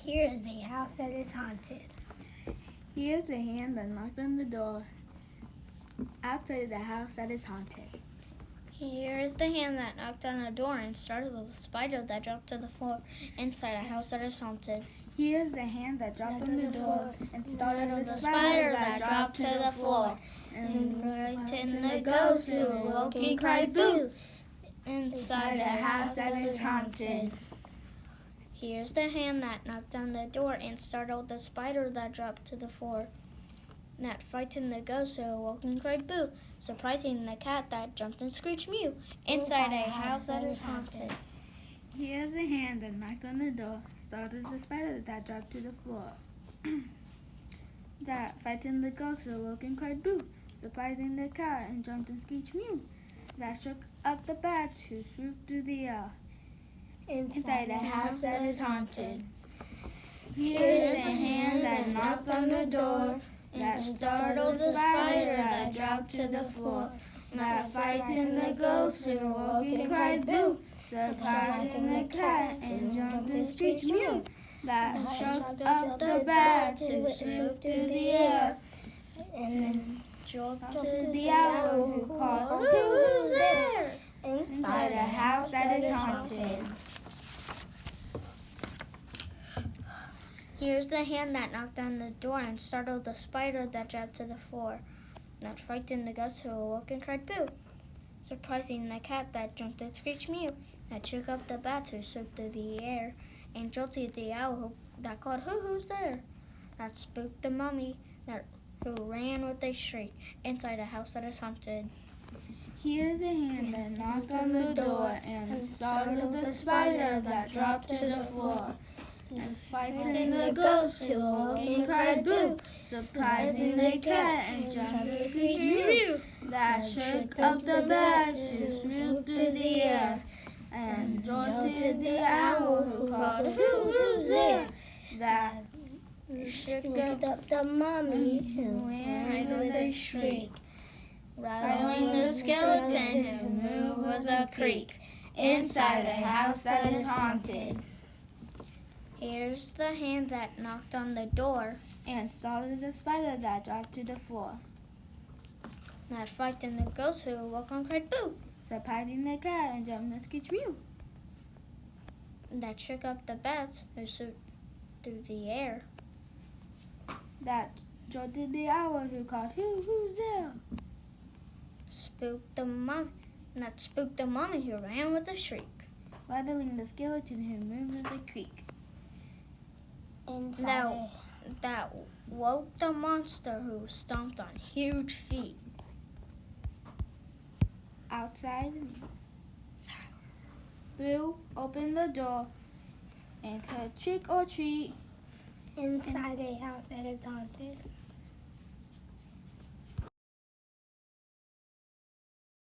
Here is a house that is haunted. Here's a hand that knocked on the door outside the house that is haunted. Here is the hand that knocked on the door and startled a spider that dropped to the floor inside a house that is haunted. Here's the hand that dropped on the door and startled The spider that dropped to the floor and frightened the ghost who awoke and cried boo inside a house that is haunted. Here's the hand that knocked on the door and startled the spider that dropped to the floor that frightened the ghost who awoke and cried boo, surprising the cat that jumped and screeched mew inside a house that is haunted. Here's a hand that knocked on the door, startled the spider that dropped to the floor that frightened the ghost who awoke and cried boo, surprising the cat and jumped and screeched mew that shook up the bats who swooped through the air inside a house that is haunted. Here's a hand that knocked on the door that startled the spider that dropped to the floor that frightened the ghost who awoke and cried boo, surprising the cat and jumped and screeched mew that shook up the bats who swooped through the air and jolted to the owl who called, "Who's there?" inside a house that is haunted. Here's the hand that knocked on the door and startled the spider that dropped to the floor that frightened the ghost who awoke and cried boo, surprising the cat that jumped and screeched mew that shook up the bats who swooped through the air and jolted the owl that called, "Who's there?" that spooked the mummy who ran with a shriek inside a house that is haunted. Here's a hand that knocked on the door and startled the spider that dropped to the floor and frightened the ghost who awoke and cried boo, surprising the cat and jumped and screeched mew that shook up the bats who swooped through the air and jolted the owl who called, "Who's there?" that Shook up the mummy who ran with a shriek, Rattling the skeleton who moved with a creak inside a house that is haunted. Here's the hand that knocked on the door And startled the spider that dropped to the floor, that frightened the ghost who awoke and cried boo, surprising the cat and jumped and screeched mew that shook up the bats who swooped through the air that jolted the owl who called, "Who's there?" spooked the mummy who ran with a shriek. Rattling the skeleton who moved with a creak, That woke the monster who stomped on huge feet. outside. Boo opened the door and heard trick or treat inside a house that is haunted.